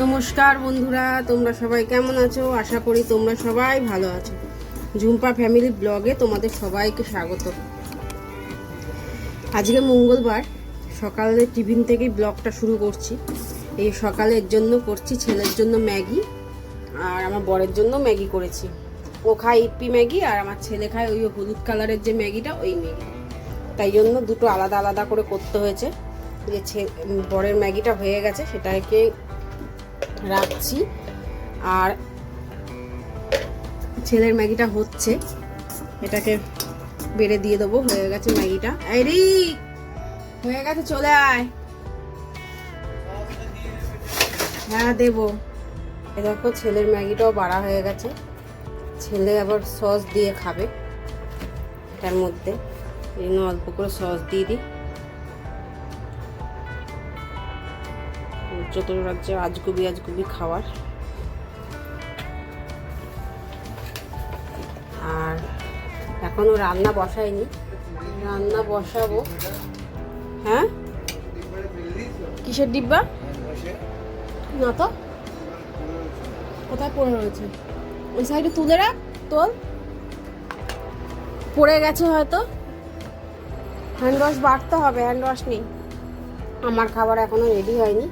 নমস্কার বন্ধুরা, তোমরা সবাই কেমন আছো? আশা করি তোমরা সবাই ভালো আছো। ঝুম্পা ফ্যামিলি ব্লগে তোমাদের সবাইকে স্বাগত। আজকে মঙ্গলবার, সকালে টিফিন থেকেই ব্লগটা শুরু করছি। এই সকালের জন্য করছি, ছেলের জন্য ম্যাগি আর আমার বরের জন্য ম্যাগি করেছি। ও খায় ইপ্পি ম্যাগি আর আমার ছেলে খায় ওই হলুদ কালারের যে ম্যাগিটা, ওই ম্যাগি। তাই জন্য দুটো আলাদা আলাদা করে করতে হয়েছে। যে বরের ম্যাগিটা হয়ে গেছে, সেটাকে রাখছি, আর ছেলের ম্যাগিটা হচ্ছে, এটাকে বেড়ে দিয়ে দেবো। হয়ে গেছে ম্যাগিটা। এই রে, হয়ে গেছে, চলে আয়। হ্যাঁ দেবো। এ দেখো, ছেলের ম্যাগিটাও বাড়া হয়ে গেছে। ছেলে আবার সস দিয়ে খাবে এটার মধ্যে, এই জন্য অল্প করে সস দিয়ে দিই। যত রাজ্যে আজগুবি খাওয়ার। আর এখনো রান্না বসাইনি, রান্না বসাবো। হ্যাঁ, কিসের ডিব্বা? না তো, কোথায় পড়ে রয়েছে? ওই সাইডে তুলে রাখ, তোল। পড়ে গেছে হয়তো। হ্যান্ড ওয়াশ বাড়তে হবে, হ্যান্ড ওয়াশ নেই। আমার খাবার এখনো রেডি হয়নি।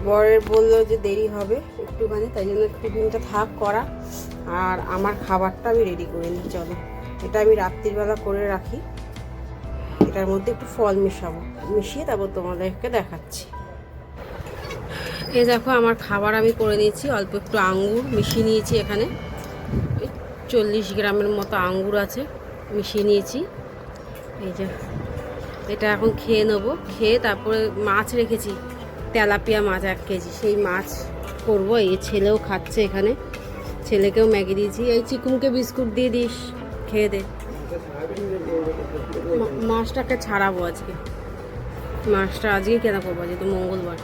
বরের বললো যে দেরি হবে একটুখানি, তাই জন্য টিফিনটা থাক করা, আর আমার খাবারটা আমি রেডি করে নিই। চলো, এটা আমি রাত্রিবেলা করে রাখি। এটার মধ্যে একটু ফল মিশিয়ে তারপর তোমাদেরকে দেখাচ্ছি। এই দেখো, আমার খাবার আমি করে নিয়েছি। অল্প একটু আঙ্গুর মিশিয়ে নিয়েছি, এখানে 40 গ্রামের মতো আঙ্গুর আছে, মিশিয়ে নিয়েছি। এই যে এটা এখন খেয়ে নেবো। খেয়ে তারপরে মাছ রেখেছি, তেলাপিয়া মাছ 1 কেজি, সেই মাছ করবো। এই ছেলেও খাচ্ছে এখানে, ছেলেকেও ম্যাগি দিয়েছি। এই চিকুমকে বিস্কুট দিয়ে দিস, খেয়ে দে। মাছটাকে ছাড়াবো আজকে, মাছটা আজকে কেন করবো, আজকে তো মঙ্গলবার।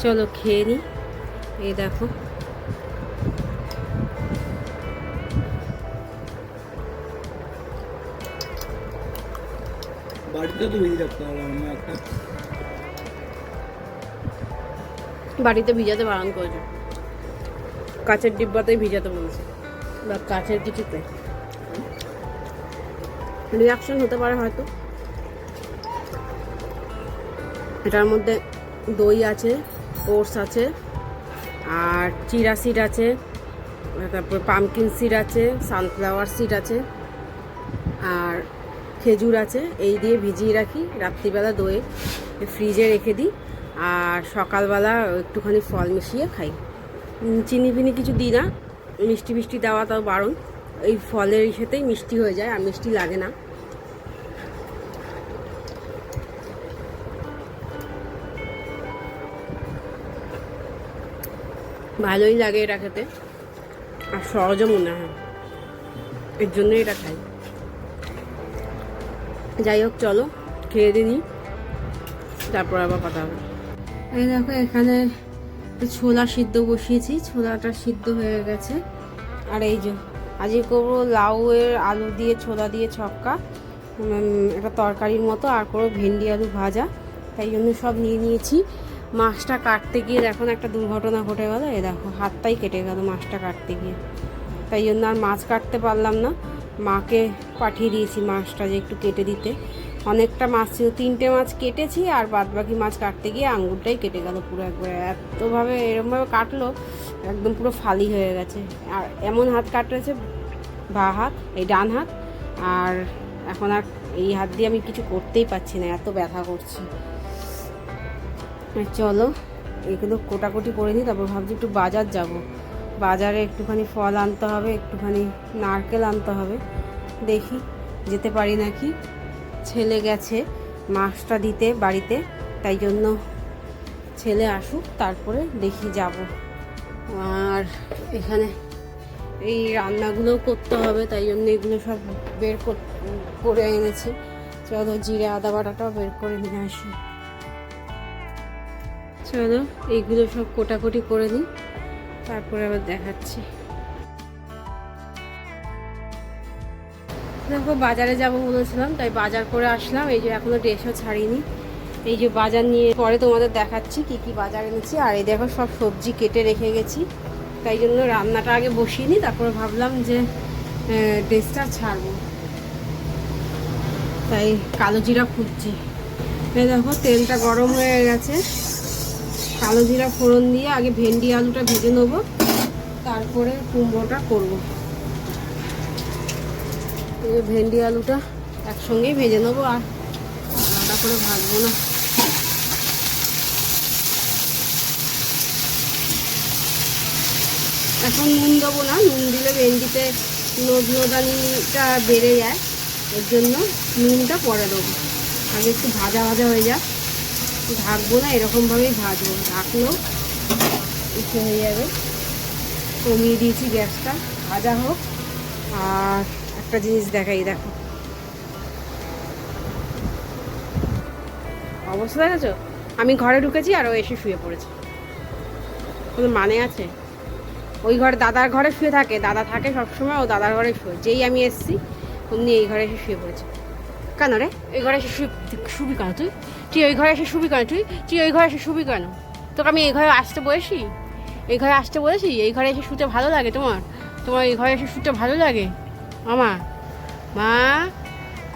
চলো খেয়ে নিই। এই দেখো, বাড়িতে ভিজাতে বারণ করেছে, কাচের ডিব্বাতেই ভিজাতে বলছে, বা কাচের কিছুতে রিয়াকশন হতে পারে হয়তো। এটার মধ্যে দই আছে, ওটস আছে, আর চিরা সিড আছে, তারপর পামকিন সিড আছে, সানফ্লাওয়ার সিড আছে, আর খেজুর আছে। এই দিয়ে ভিজিয়ে রাখি, রাত্রিবেলা দইয়ে ফ্রিজে রেখে দিই, আর সকালবেলা একটুখানি ফল মিশিয়ে খাই। চিনি ফিনি কিছু দিই না, মিষ্টি দেওয়া তাও বারণ। এই ফলের সাথেই মিষ্টি হয়ে যায়, আর মিষ্টি লাগে না। ভালোই লাগে এটা খেতে, আর সহজও মনে হয়, এর জন্যই এটা খাই। যাই হোক, চলো খেয়ে দিই, তারপর আবার কথা হবে। এই দেখো, এখানে ছোলা সিদ্ধ বসিয়েছি, ছোলাটা সিদ্ধ হয়ে গেছে। আর এই যে আজকে করবো লাউয়ের আলু দিয়ে ছোলা দিয়ে ছক্কা, একটা তরকারির মতো, আর করবো ভেন্ডি আলু ভাজা। তাই জন্য সব নিয়ে নিয়েছি। মাছটা কাটতে গিয়ে এখন একটা দুর্ঘটনা ঘটে গেল। এই দেখো, হাতটাই কেটে গেল মাছটা কাটতে গিয়ে। তাই জন্য আর মাছ কাটতে পারলাম না, মাকে পাঠিয়ে দিয়েছি মাছটা যে একটু কেটে দিতে। অনেকটা মাছ ছিল, 3টে মাছ কেটেছি, আর বাদবাকি মাছ কাটতে গিয়ে আঙুরটাই কেটে গেল পুরো একবারে। এতভাবে এরমভাবে কাটলো, একদম পুরো ফালি হয়ে গেছে। আর এমন হাত কাটেছে, বা হাত, এই ডান হাত, আর এখন আর এই হাত দিয়ে আমি কিছু করতেই পারছি না, এত ব্যথা করছে। চলো এগুলো কোটাকুটি করে নিই, তারপর ভাবছি একটু বাজার যাব। বাজারে একটুখানি ফল আনতে হবে, একটুখানি নারকেল আনতে হবে। দেখি যেতে পারি নাকি। ছেলে গেছে মাছটা দিতে বাড়িতে, তাই জন্য ছেলে আসুক, তারপরে দেখি যাব। আর এখানে এই রান্নাগুলোও করতে হবে, তাই জন্য এগুলো সব বের করে এনেছি। চলো জিরে আদা বাটাটাও বের করে নিয়ে আসি। চলো এইগুলো সব কোটাকুটি করে নিই, তারপরে আবার দেখাচ্ছি। দেখো, বাজারে যাব বলেছিলাম, তাই বাজার করে আসলাম। এই যে এখনো ড্রেসও ছাড়িনি, এই যে বাজার নিয়ে পরে তোমাদের দেখাচ্ছি কি কি বাজার এনেছি। আর এই দেখো সব সবজি কেটে রেখে গেছি, তাই জন্য রান্নাটা আগে বসিয়ে নিই, তারপরে ভাবলাম যে ড্রেসটা ছাড়বো, তাই কালো জিরা খুঁজছি। এই দেখো তেলটা গরম হয়ে গেছে, কালো জিরা ফোড়ন দিয়ে আগে ভেন্ডি আলুটা ভেজে নেবো, তারপরে কুমড়োটা করবো। এই ভেন্ডি আলুটা একসঙ্গেই ভেজে নেবো, আর আলাদা করে ভাজবো না। এখন নুন দেবো না, নুন দিলে ভেন্ডিতে নোদানিটা বেড়ে যায়, এর জন্য নুনটা পরে দেবো। আগে একটু ভাজা ভাজা হয়ে যাক, ঢাকবো না, এরকমভাবেই ভাজবো, ঢাকলেও ইচ্ছে হয়ে যাবে। কমিয়ে দিয়েছি গ্যাসটা, ভাজা হোক। আর একটা জিনিস দেখাই, দেখো অবস্থা দেখেছো, আমি ঘরে ঢুকেছি আর ও এসে শুয়ে পড়েছে, কোনো মানে আছে? ওই ঘরে দাদার ঘরে শুয়ে থাকে, দাদা থাকে সবসময়, ও দাদার ঘরে শুয়ে, যেই আমি এসছি অমনি এই ঘরে এসে শুয়ে পড়েছে। কেন রে ওই ঘরে এসে শুবি কেন তুই? তুই ওই ঘরে এসে শুবি কেন? তুই ওই ঘরে এসে শুবি কেন? তোকে আমি এই ঘরে আসতে বলেছি? এই ঘরে আসতে বলেছি? এই ঘরে এসে শুতে ভালো লাগে তোমার? তোমার এই ঘরে এসে শুতে ভালো লাগে? মামা, মা,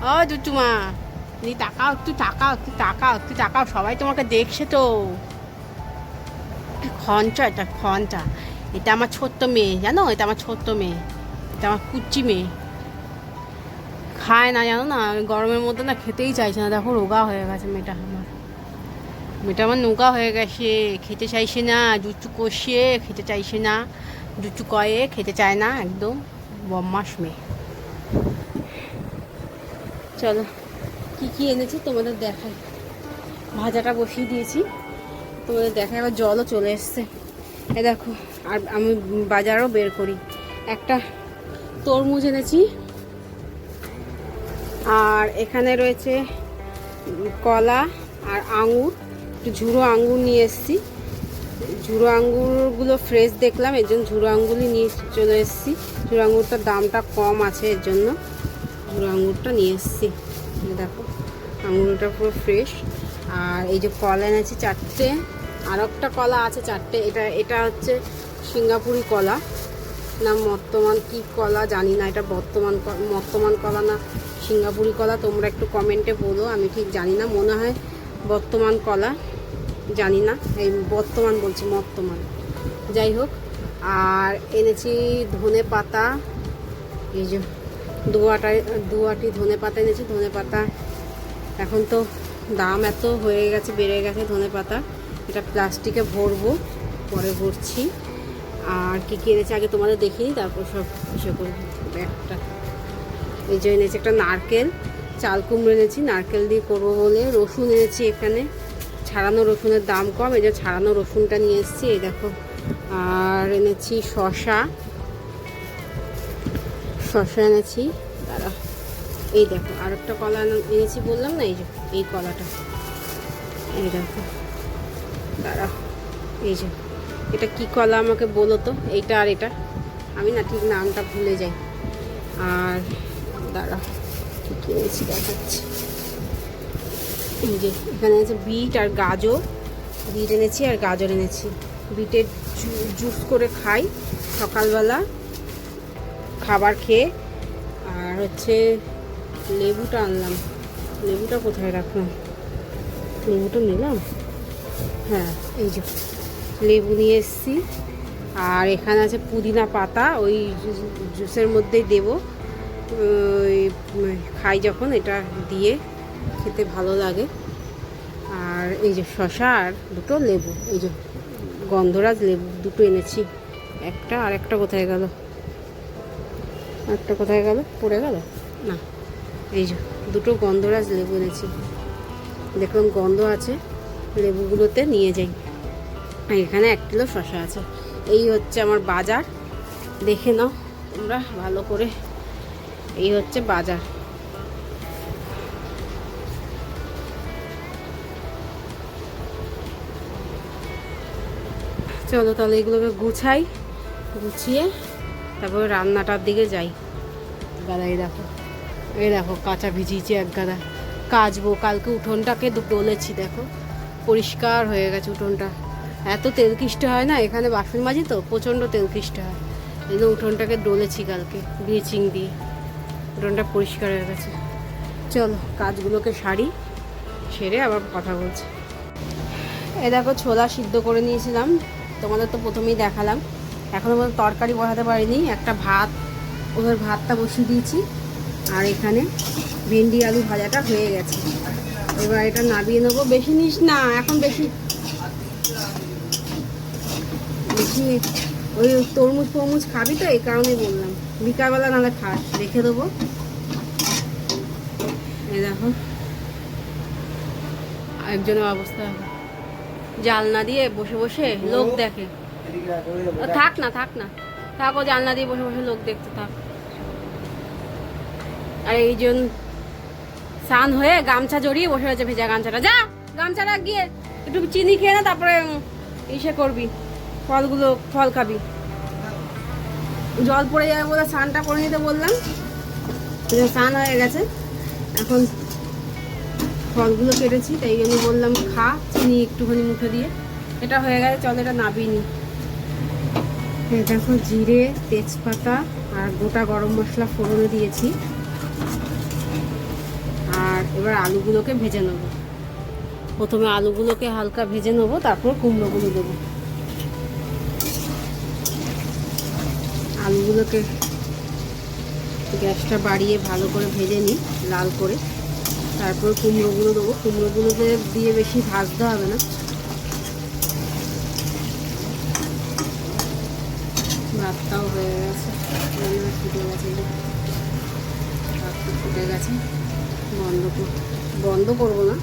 ও দুটু মা, তুই তাকাও, তুই তাকাও, তুই তাকাও, তুই তাকাও, সবাই তোমাকে দেখছে তো। খনটা, এটা খনটা, এটা আমার ছোট্ট মেয়ে, জানো, এটা আমার ছোট্ট মেয়ে, এটা আমার কুচি মেয়ে, খায় না জানো না, গরমের মধ্যে না খেতেই চাইছে না, দেখো রোগা হয়ে গেছে মেয়েটা আমার, মেয়েটা আমার নোগা হয়ে গেছে, খেতে চাইছে না, জুচু কষিয়ে খেতে চাইছে না, জুচু কয়ে খেতে চায় না, একদম বদমাস মেয়ে। চলো কি কি এনেছি তোমাদের দেখাই, ভাজাটা বসিয়ে দিয়েছি, তোমাদের দেখাই, আবার জলও চলে এসছে। এ দেখো, আর আমি বাজারও বের করি, একটা তরমুজ এনেছি, আর এখানে রয়েছে কলা আর আঙুর, একটু ঝুড়ো আঙুর নিয়ে এসেছি, ঝুড়ো আঙুরগুলো ফ্রেশ দেখলাম, এর জন্য ঝুড়ো আঙুরই নিয়ে চলে এসেছি। ঝুড়ো আঙুরটার দামটা কম আছে, এর জন্য ঝুড়ো আঙুরটা নিয়ে এসেছি। দেখো আঙুরটা পুরো ফ্রেশ। আর এই যে কলা এনেছি 4টে, আর একটা কলা আছে 4টে, এটা হচ্ছে সিঙ্গাপুরি কলা, না বর্তমান কি কলা জানি না, এটা বর্তমান কলা না সিঙ্গাপুরি কলা, তোমরা একটু কমেন্টে বলো, আমি ঠিক জানি না, মনে হয় বর্তমান কলা, জানি না, এই বর্তমান বলছি বর্তমান, যাই হোক। আর এনেছি ধনে পাতা, এই যে দুয়াটি ধনে পাতা এনেছি। ধনে পাতা এখন তো দাম এত হয়ে গেছে, বেড়ে গেছে ধনে পাতা, এটা প্লাস্টিকে ভরবো, পরে ভরছি। আর কী কী এনেছি আগে তোমাদের দেখিনি, তারপর সব কিছু করবো। একটা এই যে এনেছি একটা নারকেল, চাল কুমড়ো এনেছি, নারকেল দিয়ে করবো বলে। রসুন এনেছি, এখানে ছাড়ানো রসুনের দাম কম, এই যে ছাড়ানো রসুনটা নিয়ে এসেছি, এই দেখো। আর এনেছি শসা এনেছি, তারা এই দেখো। আর একটা কলা এনেছি বললাম না, এই যে এই কলাটা, এই দেখো, তারা এই যে এটা কি কলা আমাকে বলো তো, এইটা আর এটা, আমি না ঠিক নামটা ভুলে যাই। আর দাঁড়া কী কিনেছি দেখাচ্ছি, এই যে এখানে আছে বিট আর গাজর, বিট এনেছি আর গাজর এনেছি। বিটের জুস করে খাই সকালবেলা খাবার খেয়ে। আর হচ্ছে লেবুটা আনলাম, লেবুটা কোথায় রাখলাম, লেবুটা নিলাম, হ্যাঁ এই যে লেবু নিয়ে এসেছি। আর এখানে আছে পুদিনা পাতা, ওই জুসের মধ্যেই দেবো, ওই খাই যখন, এটা দিয়ে খেতে ভালো লাগে। আর এই যে শসা আর দুটো লেবু, এই যে গন্ধরাজ লেবু দুটো এনেছি, একটা আর একটা কোথায় গেল, একটা কোথায় গেল, পড়ে গেল না, এই যে দুটো গন্ধরাজ লেবু এনেছি, দেখলাম গন্ধ আছে লেবুগুলোতে, নিয়ে যাই। এখানে 1 কিলো শসা আছে। এই হচ্ছে আমার বাজার, দেখে নাও তোমরা ভালো করে, এই হচ্ছে বাজার। চলো তাহলে এগুলোকে গুছাই, গুছিয়ে তারপরে রান্নাটার দিকে যাই। গাদাই দেখো, এই দেখো কাঁচা ভিজিয়েছি 1 গাদা, কাচবো। কালকে উঠোনটাকে ডলেছি, দেখো পরিষ্কার হয়ে গেছে উঠোনটা। এত তেলকিষ্ট হয় না, এখানে বাসন মাজি তো প্রচণ্ড তেলকিষ্ট হয়, এই জন্য উঠোনটাকে ডলেছি কালকে ব্লিচিং দিয়ে। উঠোনটা পরিষ্কার হয়ে গেছে। চলো কাজগুলোকে সারি, সেরে আবার কথা বলছি। এ দেখো ছোলা সিদ্ধ করে নিয়েছিলাম, তোমাদের তো প্রথমেই দেখালাম। এখনও পর্যন্ত তরকারি বসাতে পারিনি, একটা ভাত, ওদের ভাতটা বসিয়ে দিয়েছি। আর এখানে ভেন্ডি আলু ভাজাটা হয়ে গেছে, এবার এটা নামিয়ে নেবো। বেশি নিস না এখন, বেশি বেশি ওই তরমুজ ফরমুজ খাবি তো, এই কারণেই বললাম। বিকালবেলা নাহলে খাস, রেখে দেবো। এই দেখো একজনের অবস্থা, জানলা দিয়ে বসে বসে লোক দেখে। থাক না থাক না থাক, ও জানলা দিয়ে বসে বসে লোক দেখতে থাক। আর এই জন্য স্নান হয়ে গামছা জড়িয়ে বসে রয়েছে, ভেজা গামছাটা। যা গামছাটা গিয়ে একটু চিনি খেয়ে না, তারপরে ইসে করবি, ফল খাবি। জল পড়ে যাবে বলে স্নানটা করে নিতে বললাম, স্নান হয়ে গেছে। এখন ফলগুলো কেটেছি, তাই জন্য বললাম খা, চিনি একটুখানি মুখে দিয়ে। এটা হয়ে গেছে, চল এটা নাবিনি। দেখো জিরে, তেজপাতা আর গোটা গরম মশলা ফোড়নে দিয়েছি। আর এবার আলুগুলোকে ভেজে নেবো। প্রথমে আলুগুলোকে হালকা ভেজে নেবো, তারপর কুমড়োগুলো দেবো। আলুগুলোকে গ্যাসটা বাড়িয়ে ভালো করে ভেজে নিই লাল করে, তারপর কুমড়োগুলো দেবো। কুমড়োগুলোকে দিয়ে বেশি ভাজতে হবে না। ভাতটাও হয়ে গেছে, ফুটে গেছে, ভাতটা ফুটে গেছে। বন্ধ করবো না,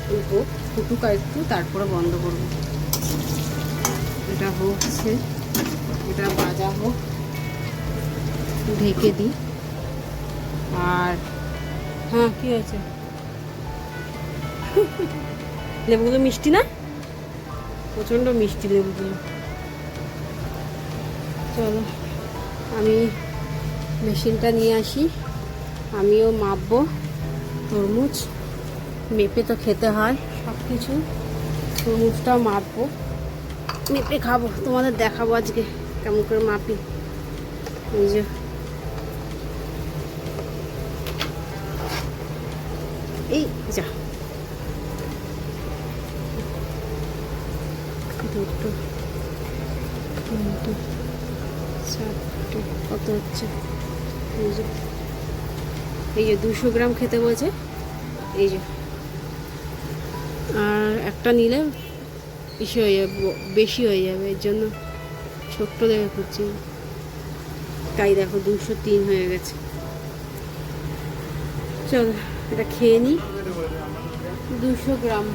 কিন্তু ফুটুক একটু, তারপরে বন্ধ করবো। এটা হচ্ছে, এটা ভাজা হোক, ঢেকে দিই। আর হ্যাঁ, কি হয়েছে? লেবুগুলো মিষ্টি না? প্রচণ্ড মিষ্টি লেবুগুলো। চলো আমি মেশিনটা নিয়ে আসি, আমিও মাপবো তরমুজ। মেপে তো খেতে হয় সব কিছু, তরমুজটাও মাপবো, মেপে খাবো। তোমাদের দেখাবো আজকে কেমন করে মাপি। এই যে এই যা, দুটো তিনটে চারটে, কত হচ্ছে? এই যে 200 গ্রাম খেতে বলছে, এই যে। আর একটা নিলে বেশি হয়ে যাবে, বেশি হয়ে যাবে, এর জন্য ছোট্ট দেখে খুঁজছি। তাই দেখো 203 হয়ে গেছে। চলো এটা খেয়ে নিই, 200 গ্রাম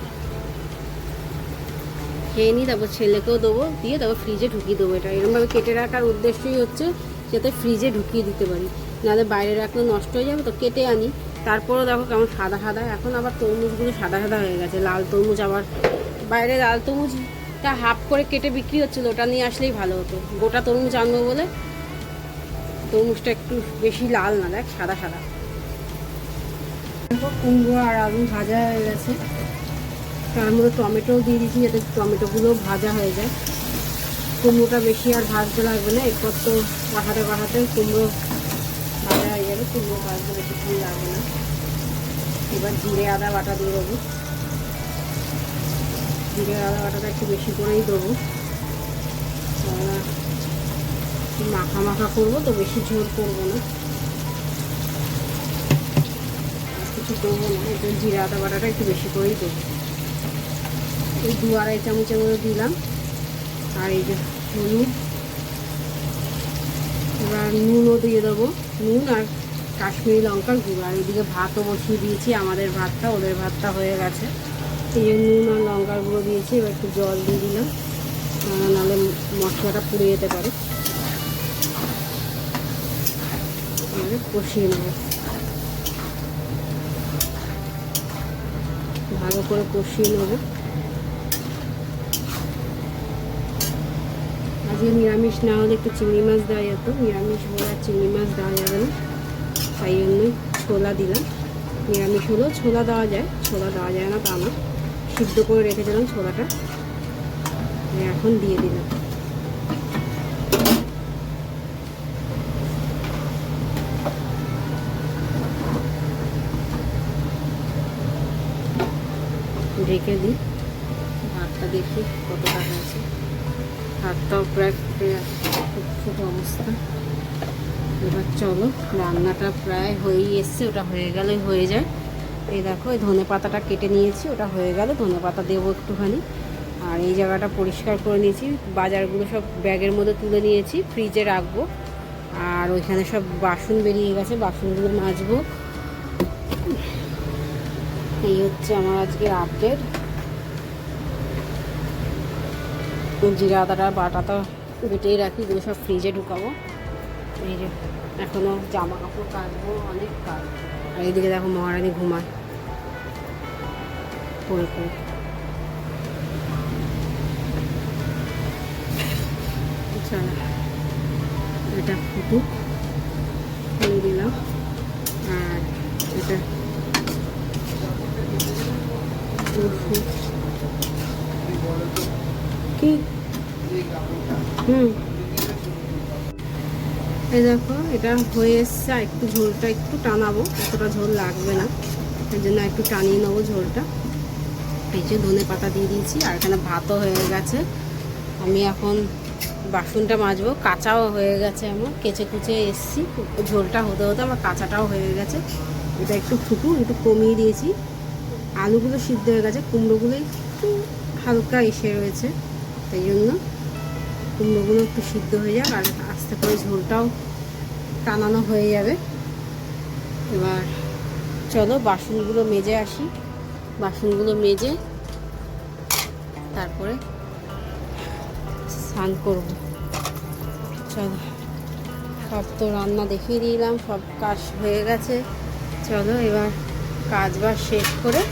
খেয়ে নিই, তারপর ছেলেকেও দেবো, দিয়ে তারপর ফ্রিজে ঢুকিয়ে দেবো। এটা এরকমভাবে কেটে রাখার উদ্দেশ্যই হচ্ছে যাতে ফ্রিজে ঢুকিয়ে দিতে পারি, নাহলে বাইরে রাখলে নষ্ট হয়ে যাবে। তো কেটে আনি, তারপরেও দেখো কেমন সাদা সাদা। এখন আবার তরমুজগুলো সাদা সাদা হয়ে গেছে, লাল তরমুজ। আবার বাইরে লাল তরমুজটা হাফ করে কেটে বিক্রি হচ্ছিলো, ওটা নিয়ে আসলেই ভালো হতো। গোটা তরমুজ আনবো বলে, তরমুজটা একটু বেশি লাল না, দেখ সাদা সাদা। দেখো কুমড়ো আর আলু ভাজা হয়ে গেছে, তার মধ্যে টমেটোও দিয়ে দিচ্ছি যাতে টমেটোগুলো ভাজা হয়ে যায়। কুমড়োটা বেশি আর ভাজতে লাগবে না, এরপর তো কষাতে কুমড়ো ভাজা হয়ে যাবে। কুমড়ো ভাজতে বেশিক্ষণ লাগবে না। এবার জিরে আদা বাটা দিয়ে দেবো, জিরে আদা বাটাটা একটু বেশি করেই দেবো। মাখা মাখা করবো তো, বেশি ঝোল করবো না, কিছু করবো না। একটু জিরে আদা বাটাটা একটু বেশি করেই দেবো। এই 2-2.5 চামচের মতো দিলাম। আর এই যে হলুদ, এবার নুনও দিয়ে দেবো, নুন আর কাশ্মীরি লঙ্কার গুঁড়ো। আর এদিকে ভাতও বসিয়ে দিয়েছি, আমাদের ভাতটা, ওদের ভাতটা হয়ে গেছে। এই যে নুন আর লঙ্কার গুঁড়ো দিয়েছি, এবার একটু জল দিয়ে দিলাম, নাহলে মশলাটা পুড়ে যেতে পারে। এবারে কষিয়ে নেব, ভালো করে কষিয়ে নেব। আজকে নিরামিষ না হলে একটু চিংড়ি মাছ দেওয়া যেত, নিরামিষ বলে আর চিংড়ি মাছ দেওয়া যাবে না, তাই জন্যই ছোলা দিলাম। নিরামিষ হলেও ছোলা দেওয়া যায়, ছোলা দেওয়া যায় না তা না, সিদ্ধ করে রেখেছিলাম ছোলাটা, এখন দিয়ে দিলাম। ঢেকে দিই, ভাতটা দেখি কতটা হয়েছে। ভাতটাও প্রায় ফুটে ফুটে অবস্থা। এবার চলো, রান্নাটা প্রায় হয়েই এসছে, ওটা হয়ে গেলেই হয়ে যায়। এই দেখো, এই ধনে পাতাটা কেটে নিয়েছি, ওটা হয়ে গেলে ধনে পাতা দেবো একটুখানি। আর এই জায়গাটা পরিষ্কার করে নিয়েছি, বাজারগুলো সব ব্যাগের মধ্যে তুলে নিয়েছি, ফ্রিজে রাখবো। আর ওইখানে সব বাসন বেরিয়ে গেছে, বাসনগুলো মাজবো। এই হচ্ছে আমার আজকের আপডেট। জিরা আদাটা বাটাটা বেটেই রাখি, এগুলো সব ফ্রিজে ঢুকাবো। এই যে এখনও জামা কাপড় কাচবো, অনেক কাজ। আর এইদিকে দেখো মহারানী ঘুমায় পড়ে পড়ে। চলো এটা ফুটুক, দিয়ে দিলাম। আর এটা কি এই দেখো, এটা হয়ে এসছে। আর একটু ঝোলটা একটু টানাবো, এতটা ঝোল লাগবে না, এই জন্য একটু টানিয়ে নেবো ঝোলটা। এই যে ধনে পাতা দিয়ে দিয়েছি, আর এখানে ভাতও হয়ে গেছে। আমি এখন বাসনটা মাজবো, কাঁচাও হয়ে গেছে, আমার কেচে কুচে এসছি। ঝোলটা হতে হতে আমার কাঁচাটাও হয়ে গেছে। এটা একটু ফুটু, একটু কমিয়ে দিয়েছি। আলুগুলো সিদ্ধ হয়ে গেছে, কুমড়োগুলো একটু হালকা এসে রয়েছে, তাই জন্য কুমড়োগুলো একটু সিদ্ধ হয়ে যাক, আর আস্তে করে ঝোলটাও টানানো হয়ে যাবে। এবার চলো বাসনগুলো মেজে আসি, বাসনগুলো মেজে তারপরে স্নান করবো। চলো, সব তো রান্না দেখিয়ে দিলাম, সব কাজ হয়ে গেছে। চলো এবার কাজ বাজ শেষ করে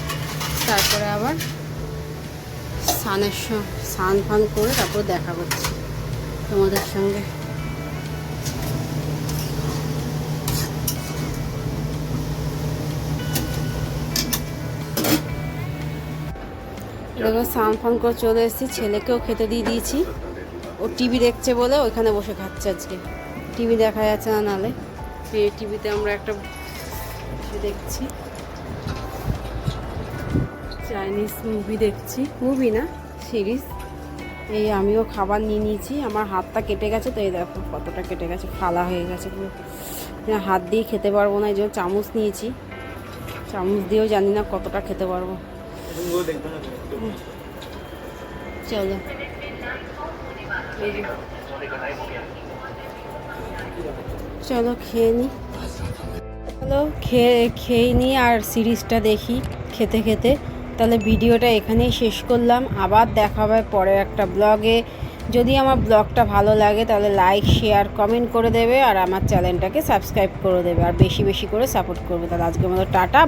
তারপরে আবার স্নান ফান করে তারপর দেখা করছি তোমাদের সঙ্গে। দেখো স্নান ফান করে চলে এসেছি, ছেলেকেও খেতে দিয়ে দিয়েছি। ও টিভি দেখছে বলে ওইখানে বসে খাচ্ছে। আজকে টিভি দেখা যাচ্ছে না, নাহলে এই টিভিতে আমরা একটা দেখছি, চাইনিজ মুভি দেখছি, মুভি না সিরিজ। এই আমিও খাবার নিয়ে নিয়েছি, আমার হাতটা কেটে গেছে, তো এই দেখো কতটা কেটে গেছে, ফালা হয়ে গেছে পুরো। হাত দিয়ে খেতে পারবো না, এই জন্য চামচ নিয়েছি, চামচ দিয়েও জানি না কতটা খেতে পারবো। চলো চলো খেয়ে নিই, চলো খেয়ে নিই আর সিরিজটা দেখি খেতে খেতে। তাহলে ভিডিওটা এখানেই শেষ করলাম, আবার দেখা হবে পরের একটা ব্লগে। যদি আমার ব্লগটা ভালো লাগে তাহলে লাইক শেয়ার কমেন্ট করে দেবে, আর আমার চ্যানেলটাকে সাবস্ক্রাইব করে দেবে, আর বেশি বেশি করে সাপোর্ট করবে। তাহলে আজকের মতো টাটা।